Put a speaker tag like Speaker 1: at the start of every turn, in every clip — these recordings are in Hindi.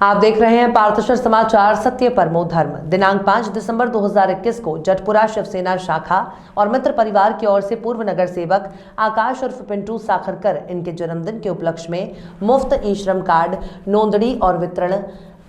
Speaker 1: आप देख रहे हैं पार्थशर समाचार सत्य परमो धर्म। दिनांक 5 दिसंबर 2021 को जटपुरा शिवसेना शाखा और मित्र परिवार की ओर से पूर्व नगर सेवक आकाश उर्फ पिंटू साखरकर इनके जन्मदिन के उपलक्ष्य में मुफ्त ई श्रम कार्ड नोंदणी और वितरण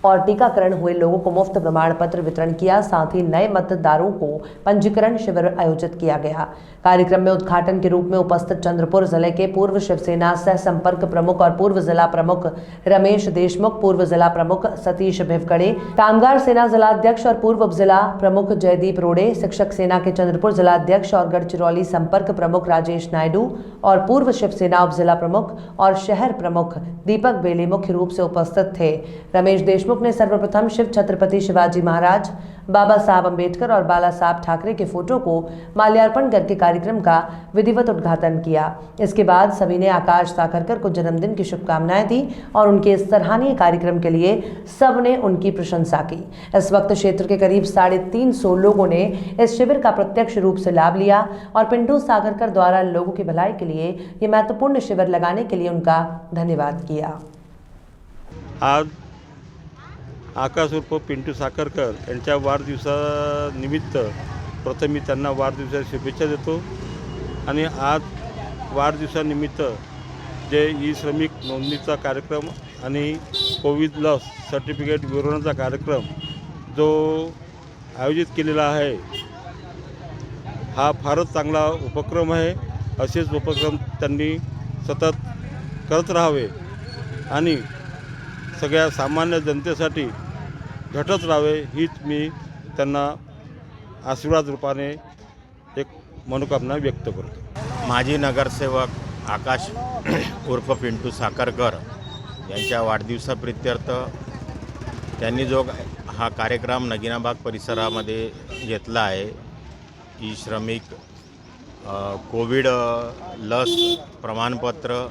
Speaker 1: और टीकाकरण हुए लोगों को मुफ्त प्रमाण पत्र वितरण किया। साथ ही नए मतदारों को पंजीकरण शिविर आयोजित किया गया। कार्यक्रम में उद्घाटन के रूप में उपस्थित चंद्रपुर जिले के पूर्व शिवसेना सह संपर्क प्रमुख और पूर्व जिला प्रमुख रमेश देशमुख, पूर्व जिला प्रमुख सतीश भिवकड़े, कामगार सेना जिलाध्यक्ष और पूर्व उप जिला प्रमुख जयदीप रोड़े, शिक्षक सेना के चंद्रपुर जिलाध्यक्ष और गढ़चिरौली संपर्क प्रमुख राजेश नायडू और पूर्व शिवसेना उप जिला प्रमुख और शहर प्रमुख दीपक बेली मुख्य रूप से उपस्थित थे। रमेश देशमुख ने सर्वप्रथम शिव छत्रपति शिवाजी महाराज, बाबा साहब अम्बेडकर और बाला साहब ठाकरे के फोटो को माल्यार्पण करके कार्यक्रम का विधिवत उद्घाटन किया। इसके बाद सभी ने आकाश साखरकर को जन्मदिन की शुभकामनाएं दी और उनके इस सराहनीय कार्यक्रम के लिए सबने उनकी प्रशंसा की। इस वक्त क्षेत्र के करीब 350 लोगों ने इस शिविर का प्रत्यक्ष रूप से लाभ लिया और पिंटू साखरकर द्वारा लोगों की भलाई के लिए ये महत्वपूर्ण शिविर लगाने के लिए उनका धन्यवाद किया।
Speaker 2: आज आकाश उर्फ पिंटू साखरकर यांच्या वाढदिवसानिमित्त प्रथम मी त्यांना वाढदिवसाच्या शुभेच्छा देतो आणि आज वाढदिवसानिमित्त जे ई श्रमिक नोंदणीचा कार्यक्रम आणि कोविड लस सर्टिफिकेट वितरणाचा कार्यक्रम जो आयोजित केलेला आहे हा फारच चांगला उपक्रम आहे। असेच उपक्रम त्यांनी सतत करत राहावे आणि सगळ्या सामान्य जनतेसाठी झटत राहावे हीच मी त्यांना आशीर्वाद रूपाने एक मनोकामना व्यक्त करतो।
Speaker 3: माजी नगरसेवक आकाश उर्फ पिंटू साखरकर यांच्या वाढदिवसाप्रित्यर्थ त्यांनी जो हा कार्यक्रम नगिनाबाग परिसरामध्ये घेतला आहे, ई श्रमिक कोविड लस प्रमाणपत्र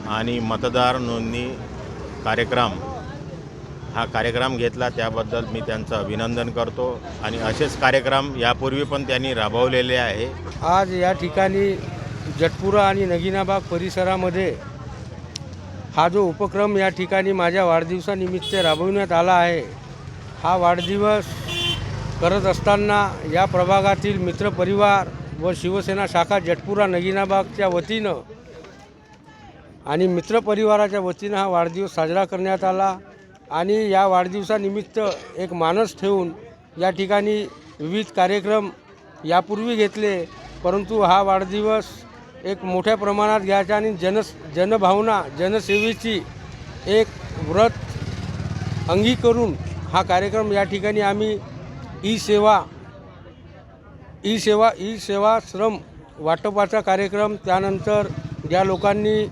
Speaker 3: आणि मतदार नोंदणी कार्यक्रम हा कार्यक्रम घेतला त्याबद्दल मी त्यांचं अभिनंदन करतो आणि असेच कार्यक्रम यापूर्वी पण त्यांनी राबवलेले आहे।
Speaker 4: आज या ठिकाणी जटपुरा आणि नगिनाबाग परिसरामध्ये हा जो उपक्रम या ठिकाणी माझ्या वाढदिवसानिमित्त राबवण्यात आला आहे, हा वाढदिवस करत असताना या प्रभागातील मित्रपरिवार व शिवसेना शाखा जटपुरा नगिनाबागच्या वतीनं आणि मित्रपरिवाराच्या वतीनं हा वाढदिवस साजरा करण्यात आला आणि या वाढदिवसानिमित्त एक मानस ठेवून या ठिकाणी विविध कार्यक्रम यापूर्वी घेतले, परंतु हा वाढदिवस एक मोठ्या प्रमाणात घ्यायचा आणि जनभावना जनसेवेची एक व्रत अंगी करून हा कार्यक्रम या ठिकाणी आम्ही ई सेवा श्रम वाटपाचा कार्यक्रम, त्यानंतर ज्या लोकांनी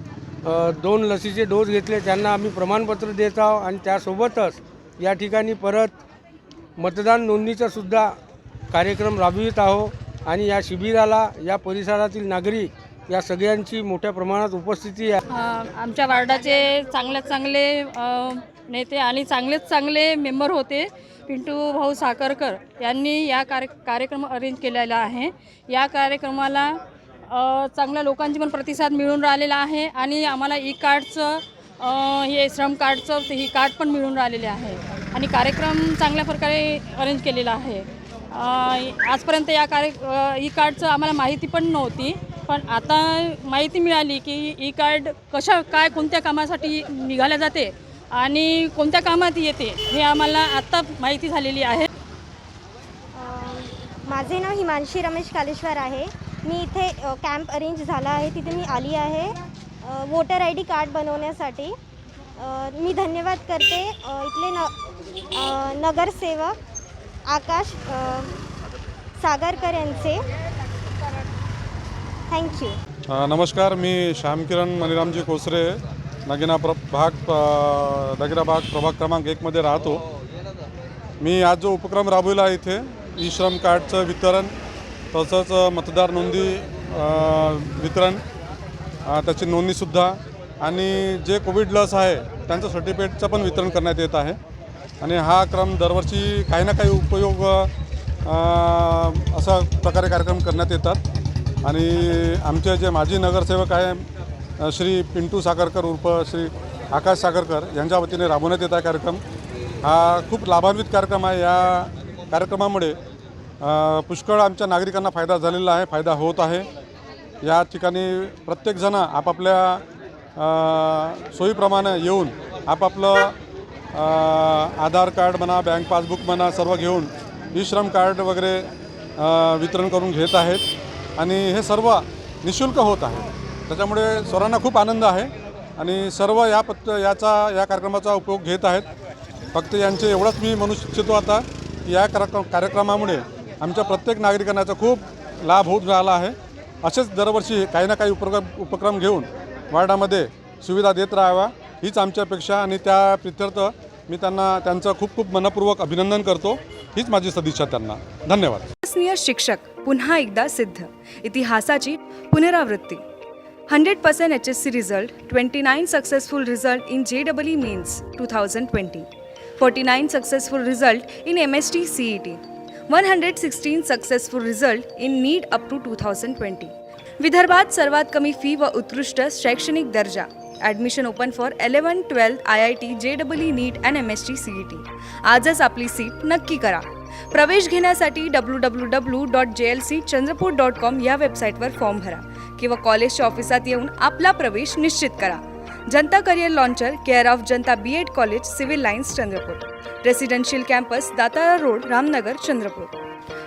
Speaker 4: 2 लसीचे डोस घेतले त्यांना आम्ही प्रमाणपत्र देत आहोत आणि त्यासोबतच या ठिकाणी परत मतदान नोंदणीचा सुद्धा कार्यक्रम राबवित आहोत आणि या शिबिराला या परिसरातील नागरिक या सगळ्यांची मोठ्या प्रमाणात उपस्थिती आहे।
Speaker 5: आमच्या वार्डाचे चांगले नेते आणि चांगले मेंबर होते। पिंटू भाऊ साखरकर यांनी या कार्यक्रम अरेंज केलेला आहे। या कार्यक्रमाला चांगल्या लोकांची पण प्रतिसाद मिळून राहिलेला आहे आणि आम्हाला ई कार्डचं हे श्रम कार्डचं ही कार्ड पण मिळून राहिलेले आहे आणि कार्यक्रम चांगल्या प्रकारे अरेंज केलेला आहे। आजपर्यंत या ई कार्डचं आम्हाला माहिती पण नव्हती, पण आता माहिती मिळाली की ई कार्ड काय कोणत्या कामासाठी निघाल्या जाते आणि कोणत्या कामात येते हे आम्हाला आत्ता माहिती झालेली आहे।
Speaker 6: माझे नाव हिमांशी रमेश कालेश्वर आहे। मी इथे कॅम्प अरेंज झाला आहे, तिथे मी आली आहे वोटर ID कार्ड बनवण्यासाठी। मी धन्यवाद करते इथले नगरसेवक आकाश सागरकर यांचे। थँक्यू।
Speaker 7: नमस्कार, मी श्यामकिरण मणिरामजी कोसरे नगिनाबाग प्रभाग क्रमांक 1 मध्ये राहतो। मी आज जो उपक्रम राबवला आहे इथे ई श्रम कार्डचं वितरण तसंच मतदार नोंदणी वितरण त्याची नोंदणीसुद्धा आणि जे कोविड लस आहे त्यांचं सर्टिफिकेटचं पण वितरण करण्यात येत आहे आणि हा क्रम दरवर्षी काही ना काही उपयोग अशा प्रकारे कार्यक्रम करण्यात येतात आणि आमचे जे माजी नगरसेवक आहे श्री पिंटू साखरकर उर्फ श्री आकाश सागरकर यांच्या वतीने राबवण्यात येत आहे कार्यक्रम। हा खूप लाभान्वित कार्यक्रम आहे। या कार्यक्रमामुळे पुष्कळ आमच्या नागरिकांना फायदा झालेला आहे, फायदा होत आहे। या ठिकाणी प्रत्येकजण आपापल्या सोयीप्रमाणे येऊन आपापलं आधार कार्ड म्हणा, बँक पासबुक म्हणा, सर्व घेऊन ई श्रम कार्ड वगैरे वितरण करून घेत आहेत आणि हे सर्व निःशुल्क होत आहे। त्याच्यामुळे सर्वांना खूप आनंद आहे आणि सर्व या कार्यक्रमाचा उपयोग घेत आहेत। फक्त यांचे एवढंच मी म्हणू इच्छितो आता की या कार्यक्रमामुळे आमच्या प्रत्येक नागरिकांना खूप लाभ होत राहिला आहे। असेच दरवर्षी काही ना काही उपक्रम घेऊन वार्डामध्ये सुविधा देत राहावा हीच आमची अपेक्षा आणि त्या प्रित्यर्थ मी त्यांचं खूप खूप मनपूर्वक अभिनंदन करतो। हीच माझी सदिच्छा त्यांना। धन्यवाद।
Speaker 8: विश्वसनीय शिक्षक पुन्हा एकदा सिद्ध, इतिहासाची पुनरावृत्ती। 100% HSC result, 29 successful result in JEE Mains 2020, 49 successful result in MST CET, 116 successful result in NEET up to 2020. विदर्भात सर्वात कमी फी व उत्कृष्ट शैक्षणिक दर्जा। Admission open for 11-12 IIT JEE NEET and MST CET। आजच आपली सीट नक्की करा। प्रवेश घेण्यासाठी www.jlcchandrapur.com या वेबसाईटवर फॉर्म भरा किंवा कॉलेजच्या ऑफिसात येऊन आपला प्रवेश निश्चित करा। जनता career launcher, care of Janata B.Ed college, civil lines, Chandrapur. Residential campus, Datara road, Ramnagar, Chandrapur.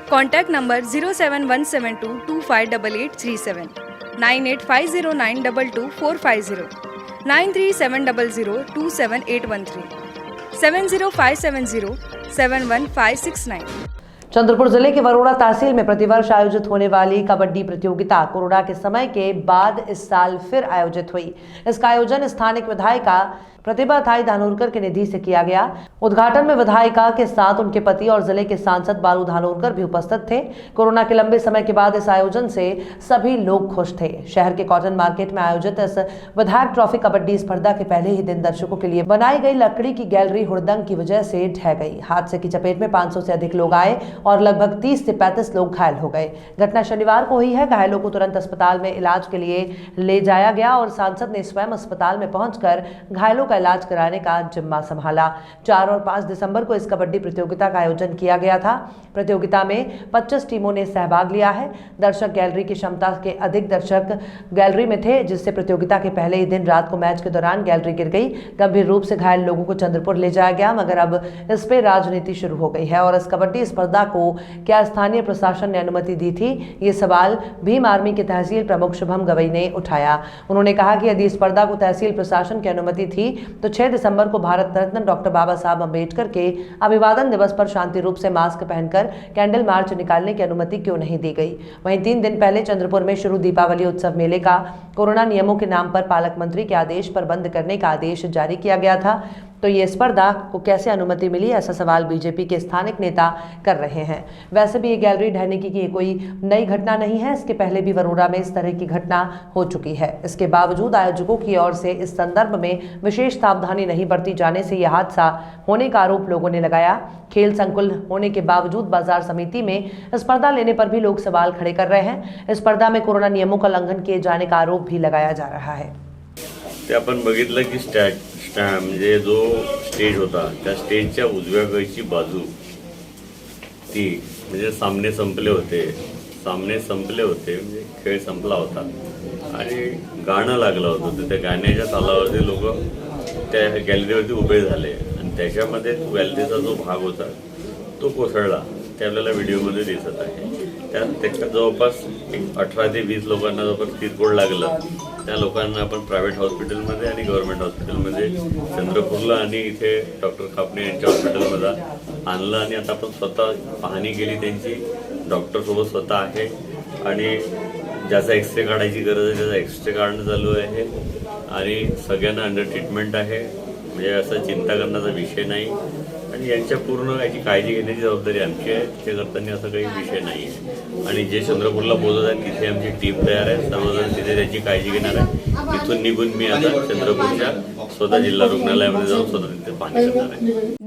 Speaker 8: Contact number 07172258837, 9850922450, 9370027813, 705707159।
Speaker 1: Chandrapur जिले के वरोड़ा तहसील में प्रतिवर्ष आयोजित होने वाली कबड्डी प्रतियोगिता कोरोना के समय के बाद इस साल फिर आयोजित हुई। इसका आयोजन स्थानिक विधायिका प्रतिभा थाई धानोरकर के निधि से किया गया। उद्घाटन में विधायिका के साथ उनके पति और जिले के सांसद बालू धानोरकर भी उपस्थित थे। कोरोना के लंबे समय के बाद इस आयोजन से सभी लोग खुश थे। शहर के कॉटन मार्केट में आयोजित इस विधायक ट्रॉफी कबड्डी स्पर्धा के पहले ही दिन दर्शकों के लिए बनाई गई लकड़ी की गैलरी हुड़दंग की वजह से ढह गई। हादसे की चपेट में 500 से अधिक लोग आए और लगभग 30 से 35 लोग घायल हो गए। घटना शनिवार को हुई है। घायलों को तुरंत अस्पताल में इलाज के लिए ले जाया गया और सांसद ने स्वयं अस्पताल में पहुंचकर घायलों का इलाज कराने का जिम्मा संभाला। 4 और 5 दिसंबर को इस कबड्डी प्रतियोगिता का आयोजन किया गया था। प्रतियोगिता में 25 टीमों ने सहभाग लिया है। दर्शक गैलरी की क्षमता के अधिक दर्शक गैलरी में थे, जिससे प्रतियोगिता के पहले ही दिन रात को मैच के दौरान गैलरी गिर गई। गंभीर रूप से घायल लोगों को चंद्रपुर ले जाया गया, मगर अब इस पे राजनीति शुरू हो गई है और इस कबड्डी स्पर्धा को क्या स्थानीय प्रशासन ने अनुमति दी थी, ये सवाल भीम आर्मी के तहसील प्रमुख शुभम गवई ने उठाया। उन्होंने कहा कि यदि स्पर्धा को तहसील प्रशासन की अनुमति थी तो 6 दिसंबर को भारत रत्न डॉक्टर बाबा साहब अम्बेडकर के अभिवादन दिवस पर शांति रूप से मास्क पहनकर कैंडल मार्च निकालने की अनुमति क्यों नहीं दी गई। वहीं 3 दिन पहले चंद्रपुर में शुरू दीपावली उत्सव मेले का कोरोना नियमों के नाम पर पालक मंत्री के आदेश पर बंद करने का आदेश जारी किया गया था। तो ये स्पर्धा को कैसे अनुमति मिली, ऐसा सवाल बीजेपी के स्थानिक नेता कर रहे हैं। वैसे भी ये गैलरी ढहने की कोई नई घटना नहीं है। इसके पहले भी वरोड़ा में इस तरह की घटना हो चुकी है। इसके बावजूद आयोजकों की ओर से इस संदर्भ में विशेष सावधानी नहीं बरती जाने से यह हादसा होने का आरोप लोगों ने लगाया। खेल संकुल होने के बावजूद बाजार समिति में स्पर्धा लेने पर भी लोग सवाल खड़े कर रहे हैं। स्पर्धा में कोरोना नियमों का उल्लंघन किए जाने का आरोप भी लगाया जा रहा है।
Speaker 9: ते आपण बघितलं की म्हणजे जो स्टेज होता त्या स्टेजच्या उजव्या कडची बाजू ती म्हणजे सामने संपले होते म्हणजे खेळ संपला होता आणि गाणं लागलं होतं। तर त्या गाण्याच्या तालावरती लोक त्या गॅलरीवरती उभे झाले आणि त्याच्यामध्ये गॅलरीचा जो भाग होता तो कोसळला, ते आपल्याला व्हिडिओमध्ये दिसत आहे। त्याच्या जवळपास 18 ते 20 लोकांना जवळपास किरकोळ लागलं। त्या लोकांना आपण प्रायव्हेट हॉस्पिटलमध्ये आणि गव्हर्नमेंट हॉस्पिटलमध्ये चंद्रपूरला आणि इथे डॉक्टर कापणे यांच्या हॉस्पिटलमध्ये आणलं आणि आता आपण स्वतः पाहणी केली त्यांची। डॉक्टरसोबत स्वतः आहे आणि ज्याचा एक्सरे काढायची गरज आहे त्याचा एक्सरे काढणं चालू आहे आणि सगळ्यांना अंडर ट्रीटमेंट आहे। म्हणजे असं चिंता करण्याचा विषय नाही आणि यांच्या पूर्ण याची काळजी घेण्याची जबाबदारी आमची आहे। ते करताना असं काही विषय नाही आहे आणि जे चंद्रपूरला बोलत आहेत तिथे आमची टीम तयार आहे, सर्वजण तिथे त्याची काळजी घेणार आहे। इथून निघून मी आता चंद्रपूरच्या स्वतः जिल्हा रुग्णालयामध्ये जाऊन स्वतः तिथे पाहणी करणार आहे.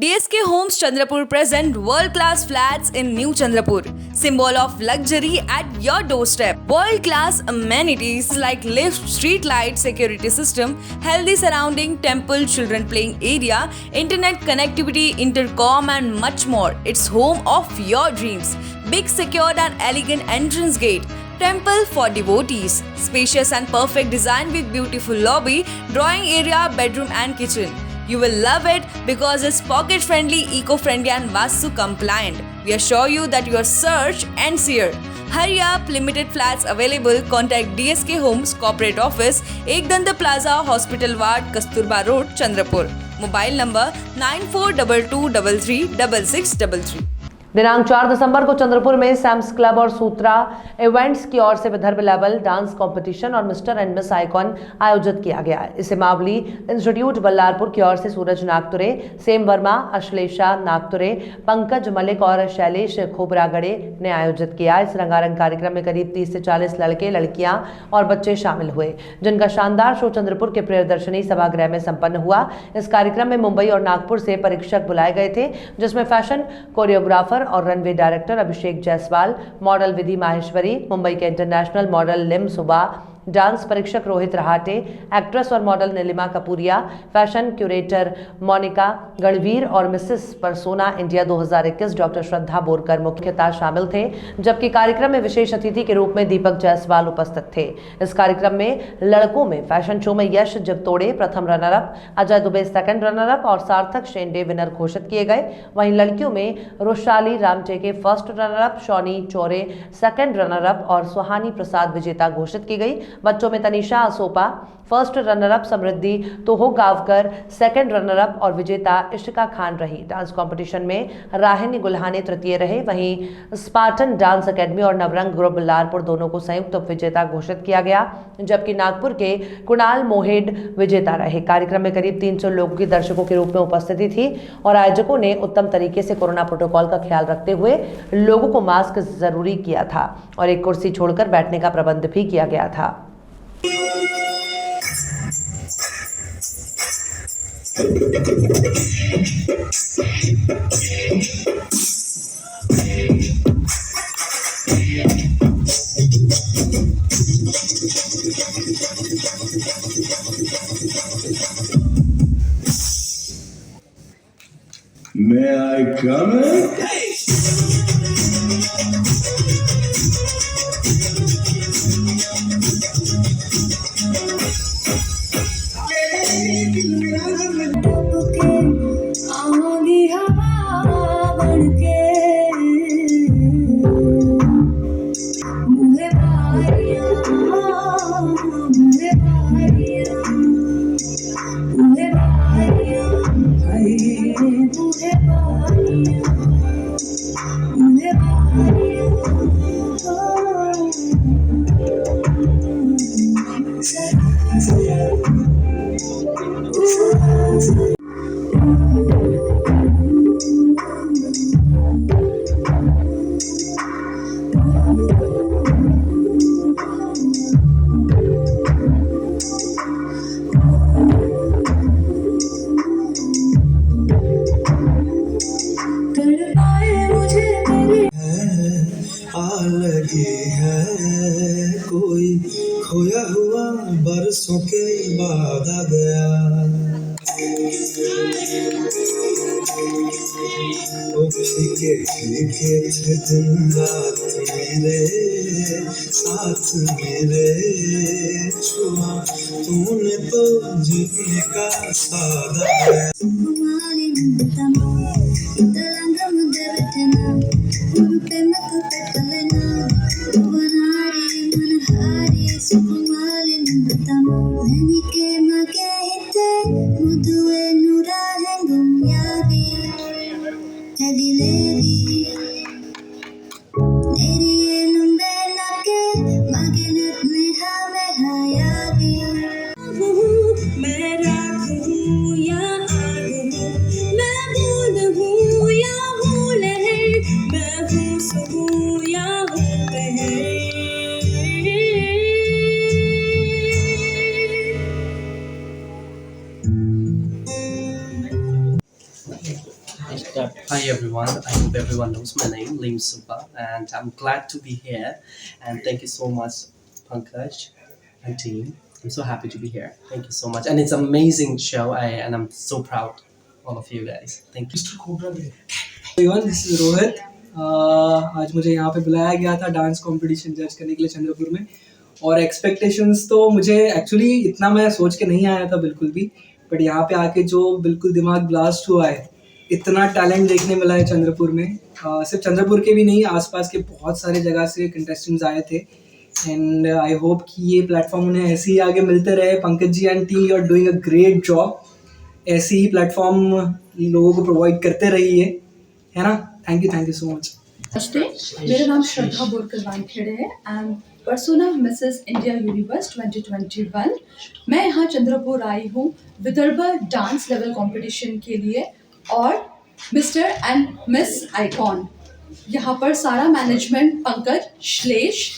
Speaker 8: DSK Homes Chandrapur present world-class flats in New Chandrapur, symbol of luxury at your doorstep. World-class amenities like lift, street light, security system, healthy surrounding, temple, children playing area, internet connectivity, intercom and much more. It's home of your dreams. Big secured and elegant entrance gate. Temple for devotees. Spacious and perfect design with beautiful lobby, drawing area, bedroom and kitchen. You will love it because it's pocket friendly, eco friendly and Vastu compliant. We assure you that your search ends here. Hurry up, limited flats available. Contact DSK Homes Corporate Office, Ekdanta Plaza, Hospital Ward, Kasturba Road, Chandrapur. Mobile number 9422336633.
Speaker 1: दिनांक 4 दिसंबर को चंद्रपुर में सैम्स क्लब और सूत्रा इवेंट्स की ओर से विदर्भ लेवल डांस कंपटीशन और मिस्टर एंड मिस आइकॉन आयोजित किया गया है। इसे मावली इंस्टीट्यूट बल्लारपुर की ओर से सूरज नागतुरे, सेम वर्मा, अश्लेषा नागतुरे, पंकज मलिक और शैलेश खोबरागड़े ने आयोजित किया। इस रंगारंग कार्यक्रम में करीब 30 से 40 लड़के, लड़कियां और बच्चे शामिल हुए, जिनका शानदार शो चंद्रपुर के प्रियदर्शनी सभागृह में संपन्न हुआ। इस कार्यक्रम में मुंबई और नागपुर से परीक्षक बुलाए गए थे, जिसमें फैशन कोरियोग्राफर और runway director Abhishek Jaiswal, model Vidhi Maheshwari, Mumbai के international model Lim Suba, dance परीक्षक रोहित रहाटे, एक्ट्रेस और model Nilima Kapuriya, fashion curator Monika Ganvir और Mrs persona India 2021 doctor Shraddha Borkar मुख्यतः शामिल थे, जबकि कार्यक्रम में विशेष अतिथि के रूप में दीपक जायसवाल उपस्थित थे। इस कार्यक्रम में लड़कों में फैशन शो में यश जगतोड़े प्रथम runner-up, Ajay Dubey second runner up और सार्थक शेंडे विनर घोषित किए गए। वहीं लड़कियों में Roshali Ramteke first runner up, Shauni Chaure second runner up और सुहानी प्रसाद विजेता घोषित की गई। बच्चों में Tanisha Asopa first runner up, Samriddhi Toho Gavkar second runner up और विजेता इशिका खान रही। डांस कंपटीशन में राहिनी गुल्हाने तृतीय रहे। वहीं स्पार्टन डांस एकेडमी और नवरंग ग्रुप बल्लारपुर दोनों को संयुक्त विजेता घोषित किया गया, जबकि नागपुर के कुणाल मोहेड विजेता रहे। कार्यक्रम में करीब 300 लोगों की दर्शकों के रूप में उपस्थिति थी और आयोजकों ने उत्तम तरीके से कोरोना प्रोटोकॉल का ख्याल रखते हुए लोगों को मास्क जरूरी किया था और एक कुर्सी छोड़कर बैठने का प्रबंध भी किया गया था।
Speaker 10: May I come in?
Speaker 11: लगी है कोई खोया हुआ बरसों के बाद आ गया। ओ फीके फीके थे दिन रात मेरे साथ मेरे, छुआ तूने तो जीने का सादा है।
Speaker 12: मैं राख हूँ या आग हूँ, मैं बूंद हूँ या Hi everyone, I hope everyone knows my name, Lim Supa, and I'm glad to be here. And thank you so much, Pankaj and team. I'm so happy to be here. Thank you so much, and it's an amazing show. And I'm so proud, all of you guys. Thank you.
Speaker 13: Everyone, this is Rohit. आज मुझे यहाँ पे बुलाया गया था डांस कंपटीशन जज करने के लिए चंद्रपुर में, और एक्सपेक्टेशंस तो मुझे एक्चुअली इतना मैं सोच के नहीं आया था बिल्कुल भी, बट यहाँ पे आके जो बिल्कुल दिमाग ब्लास्ट हुआ है, इतना टैलेंट देखने मिला है चंद्रपुर में। सिर्फ चंद्रपुर के भी नहीं, आसपास के बहुत सारे जगह से कंटेस्टेंट्स आए थे, एंड आई होप कि ये प्लेटफॉर्म उन्हें ऐसे ही आगे मिलते रहे। Pankaj ji and team, you are doing a great job. ऐसे ही प्लेटफॉर्म लोगों को प्रोवाइड करते रहिए, है ना। Thank you so much.
Speaker 14: नमस्ते, मेरा नाम श्रद्धा बोरकर वानखेड़े है। I am persona Mrs India universe 2021। मैं यहाँ चंद्रपुर आई हूँ विदर्भ डांस लेवल कंपटीशन के लिए और मिस्टर एंड मिस आइकॉन। यहाँ पर सारा मैनेजमेंट पंकज, श्लेष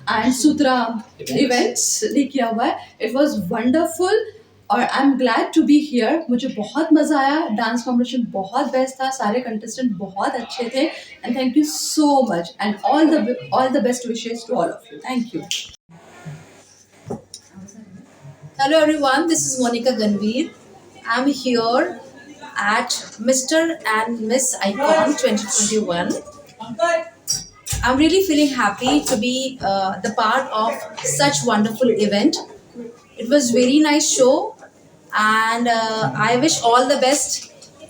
Speaker 14: एंड सूत्रा इवेंट्स ने किया हुआ है। इट वॉज वंडरफुल और I am glad to be here. मुझे बहुत मज़ा आया, डांस कॉम्पिटिशन बहुत बेस्ट था, सारे कंटेस्टेंट बहुत अच्छे थे, and thank you so much and all the best wishes to all of you. Thank you.
Speaker 15: Hello everyone, this is Monica Ganveer. I'm here at Mr. and Miss Icon 2021. I'm really feeling happy to be the part of such wonderful event. It was very nice show, and I wish all the best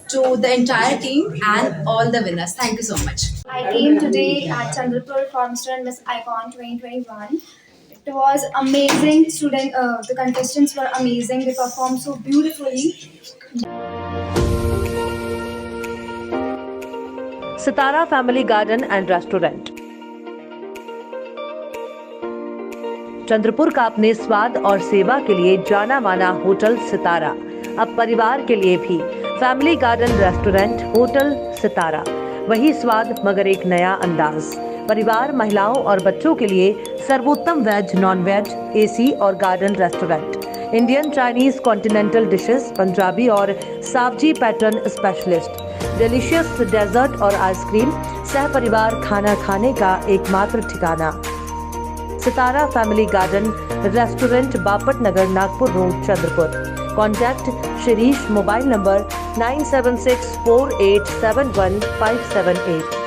Speaker 15: to the entire team and all the winners. Thank you so much.
Speaker 6: I came today at Chandrapur for Mr. and Miss Icon 2021. It was amazing. The contestants were amazing. They performed so beautifully.
Speaker 1: Sitara family garden and restaurant. Chandrapur का अपने स्वाद और सेवा के लिए जाना माना होटल सितारा अब परिवार के लिए भी फैमिली गार्डन रेस्टोरेंट होटल सितारा, वही स्वाद मगर एक नया अंदाज। परिवार, महिलाओं और बच्चों के लिए सर्वोत्तम वेज, नॉन वेज, एसी और garden restaurant. Indian, Chinese, continental dishes, Punjabi और Saoji pattern specialist, delicious dessert और आइसक्रीम, सह परिवार खाना खाने का एकमात्र ठिकाना। Sitara family garden restaurant, Bapat Nagar, Nagpur road, Chandrapur. Contact Shirish, mobile number 9764871578।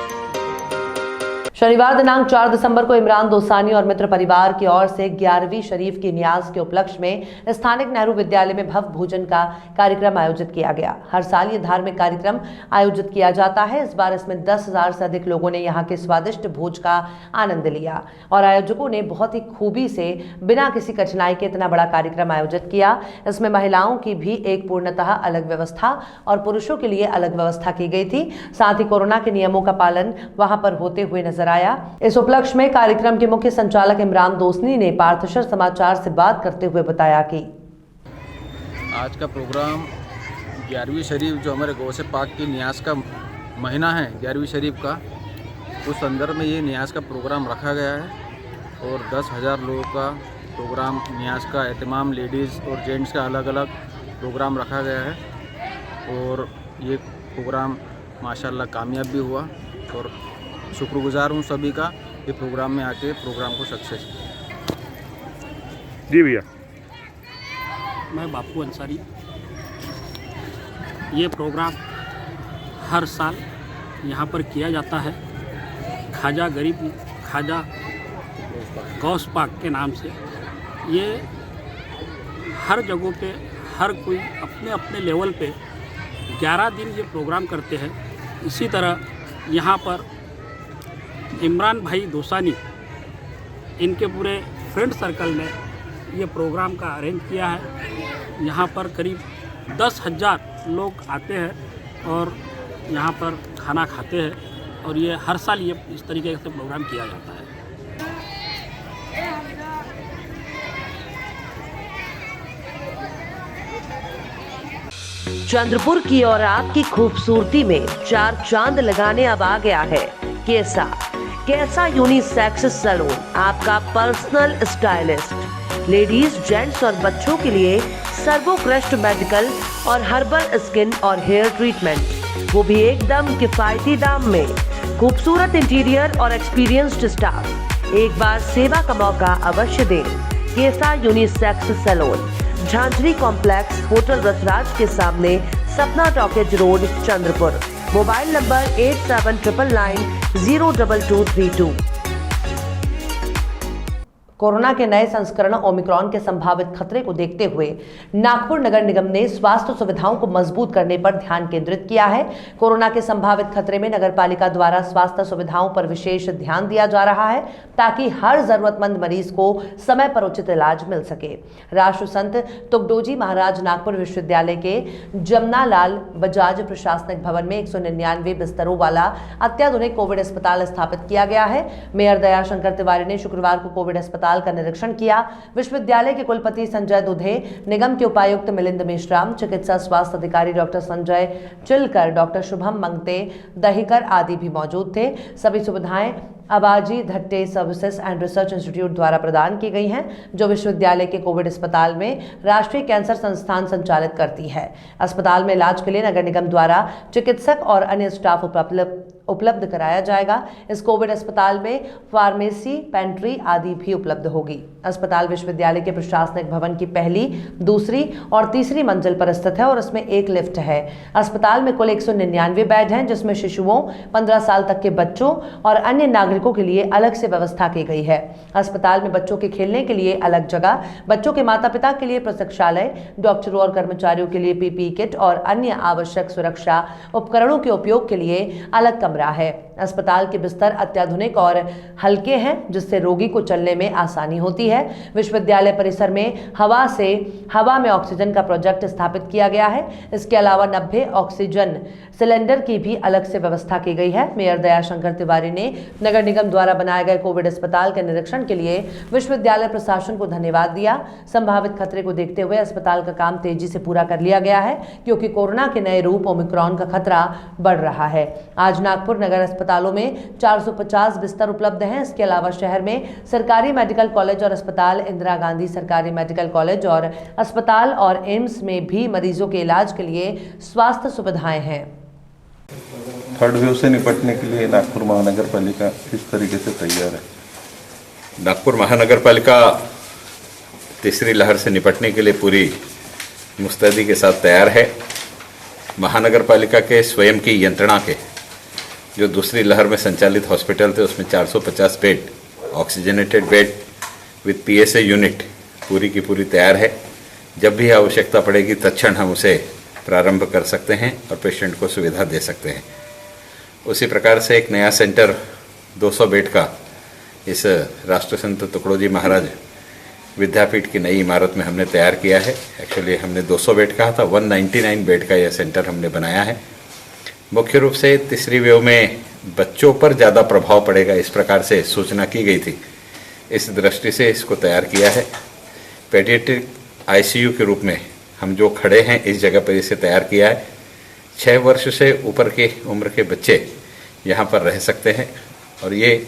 Speaker 1: शनिवार दिनांक 4 दिसंबर को इमरान दोसानी और मित्र परिवार की ओर से 11वीं शरीफ की न्याज के उपलक्ष्य में स्थानिक नेहरू विद्यालय में भव्य भोजन का कार्यक्रम आयोजित किया गया। हर साल ये धार्मिक कार्यक्रम आयोजित किया जाता है। इस बार इसमें 10,000 से अधिक लोगों ने यहाँ के स्वादिष्ट भोज का आनंद लिया और आयोजकों ने बहुत ही खूबी से बिना किसी कठिनाई के इतना बड़ा कार्यक्रम आयोजित किया। इसमें महिलाओं की भी एक पूर्णतः अलग व्यवस्था और पुरुषों के लिए अलग व्यवस्था की गई थी। साथ ही कोरोना के नियमों का पालन वहां पर होते हुए नजर आया। इस उपलक्ष्य में कार्यक्रम के मुख्य संचालक इमरान दोसनी ने पार्थशर समाचार से बात करते हुए बताया कि
Speaker 16: आज का प्रोग्राम 11वीं शरीफ जो हमारे गौ से पाक की न्याज का महीना है, 11वीं शरीफ का, उस संदर्भ में ये न्याज का प्रोग्राम रखा गया है और 10,000 लोगों का प्रोग्राम न्याज का एहतमाम, लेडीज़ और जेंट्स का अलग अलग प्रोग्राम रखा गया है और ये प्रोग्राम माशाल्लाह कामयाब भी हुआ और शुक्रगुजार हूँ सभी का ये प्रोग्राम में आके प्रोग्राम को सक्सेस।
Speaker 17: जी भैया।
Speaker 18: मैं बापू अंसारी। ये प्रोग्राम हर साल यहाँ पर किया जाता है ख्वाजा गौस पाक के नाम से। ये हर जगहों पे हर कोई अपने अपने लेवल पे 11 दिन ये प्रोग्राम करते हैं। इसी तरह यहाँ पर इमरान भाई दोसानी, इनके पूरे फ्रेंड सर्कल ने ये प्रोग्राम का अरेंज किया है। यहाँ पर करीब 10,000 लोग आते हैं और यहाँ पर खाना खाते हैं और ये हर साल ये इस तरीके से प्रोग्राम किया जाता है।
Speaker 1: चंद्रपुर की और आपकी खूबसूरती में 4 चांद लगाने अब आ गया है कैसा यूनिसेक्स सैलून, आपका पर्सनल स्टाइलिस्ट। लेडीज, जेंट्स और बच्चों के लिए सर्वोत्कृष्ट मेडिकल और हर्बल स्किन और हेयर ट्रीटमेंट। वो भी एकदम किफायती दाम में। खूबसूरत इंटीरियर और एक्सपीरियंस्ड स्टाफ। एक बार सेवा का मौका अवश्य दें। Kesa unisex salon, Jhanjhari complex, hotel Rasraj के सामने, Sapna talkies road, Chandrapur. Mobile number 8799902232। Corona के नए संस्करण ओमिक्रॉन के संभावित खतरे को देखते हुए नागपुर नगर निगम ने स्वास्थ्य सुविधाओं को मजबूत करने पर ध्यान केंद्रित किया है। कोरोना के संभावित खतरे में नगर पालिका द्वारा स्वास्थ्य सुविधाओं पर विशेष ध्यान दिया जा रहा है ताकि हर जरूरतमंद मरीज को समय पर उचित इलाज मिल सके। राष्ट्र संत तुगडोजी महाराज नागपुर विश्वविद्यालय के जमनालाल बजाज प्रशासनिक भवन में 199 बिस्तरों वाला अत्याधुनिक कोविड अस्पताल स्थापित किया गया है। मेयर दयाशंकर तिवारी ने शुक्रवार को कोविड अस्पताल का निरीक्षण किया। विश्वविद्यालय के कुलपति संजय दुधे, निगम के उपायुक्त मिलिंद मेश्राम, चिकित्सा स्वास्थ्य अधिकारी डॉक्टर संजय चिलकर, डॉक्टर शुभम मंगते दहीकर आदि भी मौजूद थे। सभी सुविधाएं Abaji धट्टे services and research institute द्वारा प्रदान की गई हैं, जो विश्वविद्यालय के कोविड अस्पताल में राष्ट्रीय कैंसर संस्थान संचालित करती है। अस्पताल में इलाज के लिए नगर निगम द्वारा चिकित्सक और अन्य स्टाफ उपलब्ध कराया जाएगा। इस कोविड अस्पताल में फार्मेसी, पेंट्री आदि भी उपलब्ध होगी। अस्पताल विश्वविद्यालय के प्रशासनिक भवन की पहली, दूसरी और तीसरी मंजिल पर स्थित है और इसमें एक लिफ्ट है। अस्पताल में कुल 199 बेड हैं, जिसमें शिशुओं, 15 साल तक के बच्चों और अन्य नागरिकों के लिए अलग से व्यवस्था की गई है। अस्पताल में बच्चों के खेलने के लिए अलग जगह, बच्चों के माता पिता के लिए प्रतीक्षालय, डॉक्टरों और कर्मचारियों के लिए पीपीई किट और अन्य आवश्यक सुरक्षा उपकरणों के उपयोग के लिए अलग कमरा है। अस्पताल के बिस्तर अत्याधुनिक और हल्के हैं, जिससे रोगी को चलने में आसानी होती है। विश्वविद्यालय परिसर में हवा में ऑक्सीजन का प्रोजेक्ट स्थापित किया गया है। इसके अलावा 90 ऑक्सीजन सिलेंडर की भी अलग से व्यवस्था की गई है। मेयर दयाशंकर तिवारी ने नगर निगम द्वारा बनाए गए कोविड अस्पताल के निरीक्षण के लिए विश्वविद्यालय प्रशासन को धन्यवाद दिया। संभावित खतरे को देखते हुए अस्पताल का काम तेजी से पूरा कर लिया गया है, क्योंकि कोरोना के नए रूप ओमिक्रॉन का खतरा बढ़ रहा है। आज नागपुर नगर अस्पतालों में 450 बिस्तर उपलब्ध हैं। इसके अलावा शहर में सरकारी मेडिकल कॉलेज और अस्पताल, इंदिरा गांधी सरकारी मेडिकल कॉलेज और अस्पताल और एम्स में भी मरीजों के इलाज के लिए स्वास्थ्य सुविधाएं हैं।
Speaker 17: थर्ड वेव से निपटने के लिए नागपुर महानगर पालिका किस तरीके से तैयार है?
Speaker 3: नागपुर महानगर पालिका तीसरी लहर से निपटने के लिए पूरी मुस्तैदी के साथ तैयार है। महानगर पालिका के स्वयं की यंत्रणा के जो दूसरी लहर में संचालित हॉस्पिटल थे, उसमें 450 bed, oxygenated bed with PSA unit पूरी की पूरी तैयार है। जब भी आवश्यकता पड़ेगी तत्क्षण हम उसे प्रारंभ कर सकते हैं और पेशेंट को सुविधा दे सकते हैं। उसी प्रकार से एक नया सेंटर 200 बेड का इस राष्ट्र संत तुकडोजी महाराज विद्यापीठ की नई इमारत में हमने तैयार किया है। एक्चुअली हमने 200 बेड कहा था, 199 बेड का यह सेंटर हमने बनाया है। मुख्य रूप से तीसरी वेव में बच्चों पर ज़्यादा प्रभाव पड़ेगा, इस प्रकार से सूचना की गई थी। इस दृष्टि से इसको तैयार किया है। पेडियाट्रिक आईसीयू के रूप में हम जो खड़े हैं इस जगह पर इसे तैयार किया है। 6 वर्ष से ऊपर के उम्र के बच्चे यहाँ पर रह सकते हैं और ये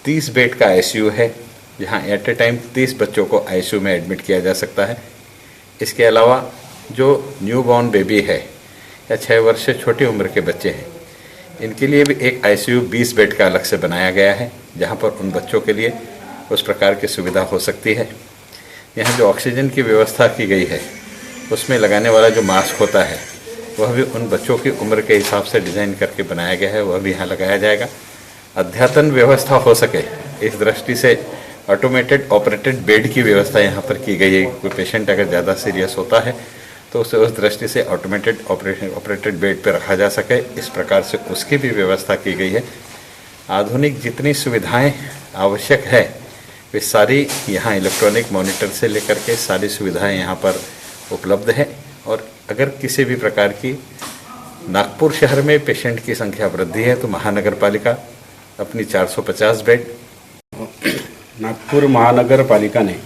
Speaker 3: 30 बेड का आईसीयू है, जहाँ एट ए टाइम 30 बच्चों को आईसीयू में एडमिट किया जा सकता है। इसके अलावा जो न्यू बॉर्न बेबी है या 6 वर्ष से छोटी उम्र के बच्चे हैं, इनके लिए भी एक आईसीयू 20 बेड का अलग से बनाया गया है, जहाँ पर उन बच्चों के लिए उस प्रकार की सुविधा हो सकती है। यहाँ जो ऑक्सीजन की व्यवस्था की गई है, उसमें लगाने वाला जो मास्क होता है वह भी उन बच्चों की उम्र के हिसाब से डिज़ाइन करके बनाया गया है, वह भी यहाँ लगाया जाएगा। अद्यतन व्यवस्था हो सके इस दृष्टि से ऑटोमेटेड ऑपरेटेड बेड की व्यवस्था यहाँ पर की गई है। कोई पेशेंट अगर ज़्यादा सीरियस होता है तो उसे उस दृष्टि से ऑटोमेटेड ऑपरेटेड बेड पर रखा जा सके, इस प्रकार से उसकी भी व्यवस्था की गई है। आधुनिक जितनी सुविधाएं आवश्यक है वे सारी यहाँ इलेक्ट्रॉनिक मॉनिटर से लेकर के सारी सुविधाएं यहाँ पर उपलब्ध है। और अगर किसी भी प्रकार की नागपुर शहर में पेशेंट की संख्या वृद्धि है तो महानगर पालिका अपनी 450 बेड
Speaker 19: नागपुर महानगर पालिका ने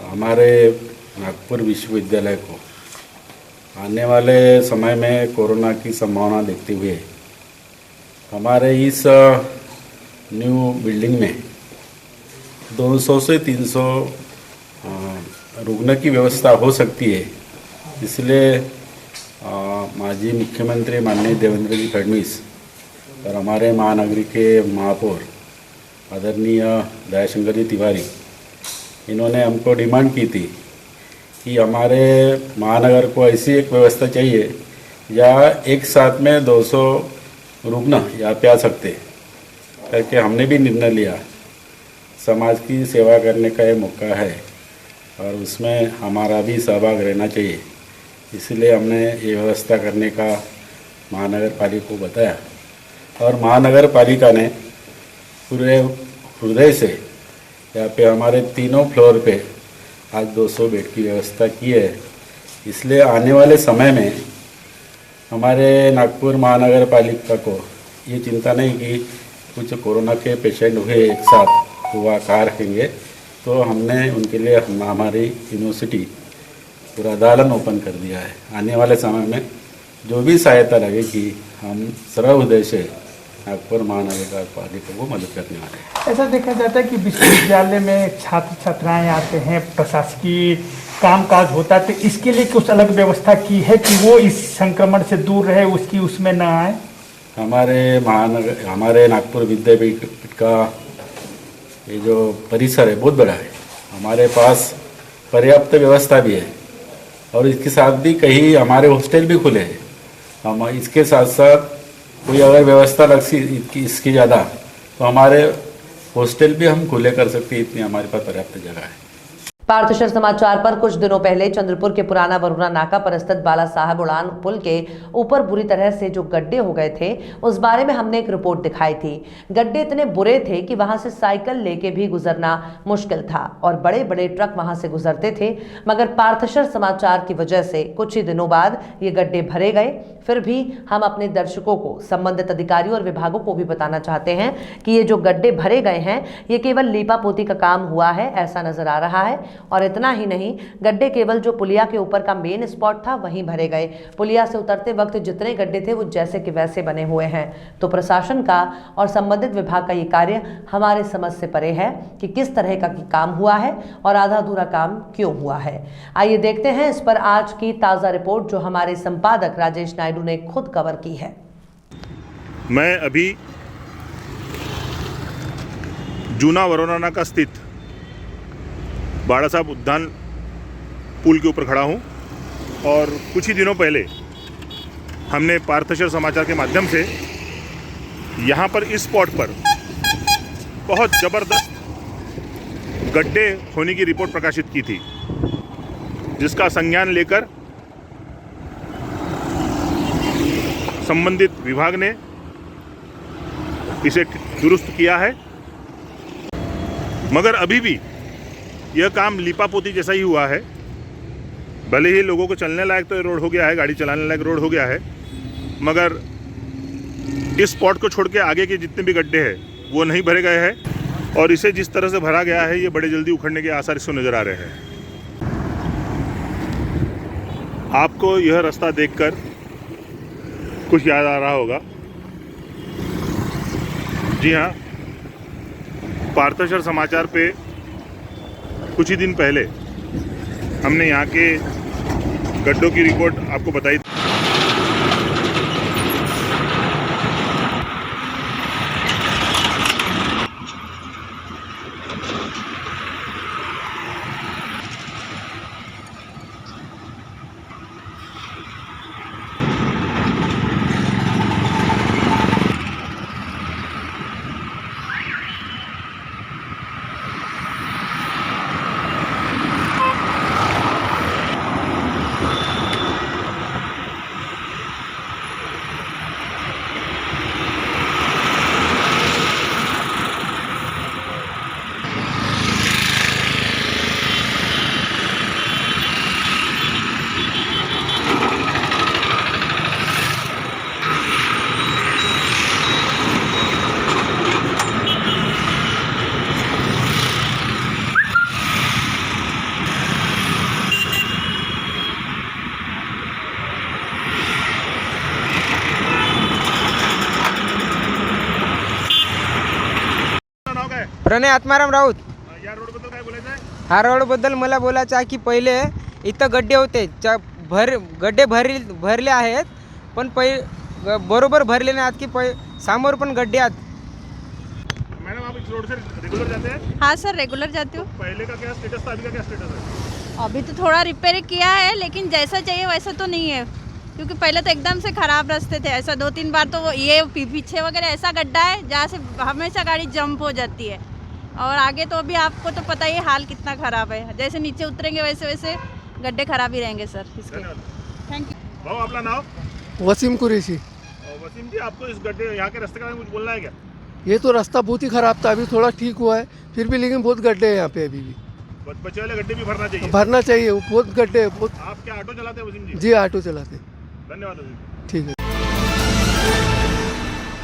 Speaker 19: हमारे नागपुर विश्वविद्यालय को आने वाले समय में कोरोना की संभावना देखते हुए हमारे इस न्यू बिल्डिंग में 200 से 300 रुग्ण की व्यवस्था हो सकती है। इसलिए माजी मुख्यमंत्री माननीय देवेंद्र जी फडणवीस और हमारे महानगरी के महापौर आदरणीय दयाशंकर जी तिवारी, इन्होंने हमको डिमांड की थी कि हमारे महानगर को ऐसी एक व्यवस्था चाहिए या एक साथ में 200 रुग्ण यहाँ पे आ सकते, करके हमने भी निर्णय लिया। समाज की सेवा करने का ये मौका है और उसमें हमारा भी सहभाग रहना चाहिए, इसलिए हमने ये व्यवस्था करने का महानगर पालिका को बताया और महानगर पालिका ने पूरे हृदय से यहाँ पे हमारे तीनों फ्लोर पे आज 200 बेड की व्यवस्था की है। इसलिए आने वाले समय में हमारे नागपुर महानगर पालिका को ये चिंता नहीं कि कुछ कोरोना के पेशेंट हुए एक साथ हुआ कार रखेंगे, तो हमने उनके लिए हमारी यूनिवर्सिटी पूरा दालन ओपन कर दिया है। आने वाले समय में जो भी सहायता लगेगी हम सर्वहृदय से नागपुर महानगर पालिका को मदद करने वाले हैं।
Speaker 20: ऐसा देखा जाता है कि विश्वविद्यालय में छात्र छात्राएं आते हैं, प्रशासकीय कामकाज होता है, तो इसके लिए कुछ अलग व्यवस्था की है कि वो इस संक्रमण से दूर रहे, उसकी उसमें न आए? हमारे नागपुर विद्यापीठ का ये जो परिसर है बहुत बड़ा है, हमारे पास पर्याप्त व्यवस्था भी है और इसके साथ भी कई हमारे हॉस्टल भी खुले हैं। हम इसके साथ साथ कोई अगर व्यवस्था लग इसकी ज़्यादा तो हमारे हॉस्टल भी हम खुले कर सकते हैं, इतनी हमारे पास पर्याप्त जगह है।
Speaker 1: पार्थशर समाचार पर कुछ दिनों पहले चंद्रपुर के पुराना वरुणा नाका पर स्थित बाला साहब उड़ान पुल के ऊपर बुरी तरह से जो गड्ढे हो गए थे, उस बारे में हमने एक रिपोर्ट दिखाई थी। गड्ढे इतने बुरे थे कि वहां से साइकिल लेके भी गुजरना मुश्किल था और बड़े बड़े ट्रक वहां से गुजरते थे। मगर पार्थशर समाचार की वजह से कुछ ही दिनों बाद ये गड्ढे भरे गए। फिर भी हम अपने दर्शकों को, संबंधित अधिकारियों और विभागों को भी बताना चाहते हैं कि ये जो गड्ढे भरे गए हैं, ये केवल लीपापोती का काम हुआ है, ऐसा नजर आ रहा है। और इतना ही नहीं, गड्ढे केवल जो पुलिया के ऊपर का मेन स्पॉट था वहीं भरे गए। पुलिया से उतरते वक्त जितने गड्ढे थे वो जैसे कि वैसे बने हुए हैं। तो प्रशासन का और संबंधित विभाग का ये कार्य हमारे समझ से परे है कि किस तरह का काम हुआ है और आधा अधूरा काम क्यों हुआ है। आइए देखते हैं इस पर आज की ताज़ा रिपोर्ट जो हमारे संपादक राजेश नायडू ने खुद कवर की है।
Speaker 21: मैं अभी जूना वरुणा नाका स्थित बाड़ा साहब उद्यान पुल के ऊपर खड़ा हूँ और कुछ ही दिनों पहले हमने पार्थशर समाचार के माध्यम से यहाँ पर इस स्पॉट पर बहुत ज़बरदस्त गड्ढे होने की रिपोर्ट प्रकाशित की थी, जिसका संज्ञान लेकर संबंधित विभाग ने इसे दुरुस्त किया है। मगर अभी भी यह काम लीपापोती जैसा ही हुआ है। भले ही लोगों को चलने लायक तो रोड हो गया है, गाड़ी चलाने लायक रोड हो गया है, मगर इस स्पॉट को छोड़ के आगे के जितने भी गड्ढे हैं वो नहीं भरे गए हैं और इसे जिस तरह से भरा गया है ये बड़े जल्दी उखड़ने के आसार इसको नज़र आ रहे हैं। आपको यह रास्ता देखकर कुछ याद आ रहा होगा। जी हाँ, पार्थशर समाचार पे कुछ ही दिन पहले हमने यहाँ के गड्ढों की रिपोर्ट आपको बताई।
Speaker 22: प्रणय आत्माराम राऊत. ह्या रोडबद्दल मला बोलायचं आहे की पहिले इथं गड्डे होते, गड्डे भरले आहेत, पण बरोबर भरले नाही आहेत की समोर पण गड्डे आहेत.
Speaker 21: मैडम आप इस रोड से रेगुलर जाते हैं?
Speaker 5: हाँ सर, रेगुलर जाती हूँ.
Speaker 21: पहले का क्या स्टेटस था, अभी का क्या स्टेटस है?
Speaker 5: अभी तो थोड़ा रिपेयर किया है, लेकिन जैसा चाहिए वैसा तो नहीं है, क्योंकि पहले तो एकदम से ख़राब रास्ते थे. ऐसा 2-3 बार तो ये पीछे वगैरह ऐसा गड्ढा है जहाँ से हमेशा गाड़ी जंप हो जाती है, और आगे तो अभी आपको तो पता ही है हाल कितना ख़राब है. जैसे नीचे उतरेंगे वैसे वैसे गड्ढे खराब ही रहेंगे सर इसके. Thank you.
Speaker 21: भाऊ आपका नाम?
Speaker 2: वसीम कुरैशी.
Speaker 21: वसीम जी, आपको इस गड्ढे यहाँ के रास्ते के बारे में कुछ बोलना है क्या?
Speaker 2: ये तो रास्ता बहुत ही ख़राब था, अभी थोड़ा ठीक हुआ है, फिर भी लेकिन बहुत गड्ढे हैं यहाँ पे अभी भी.
Speaker 21: बच्चे वाले गड्ढे भी भरना चाहिए.
Speaker 2: भरना चाहिए, बहुत गड्ढे बहुत.
Speaker 21: आप क्या ऑटो चलाते हैं वसीम जी?
Speaker 2: जी ऑटो चलाते.
Speaker 21: धन्यवाद वसीम.
Speaker 2: ठीक है.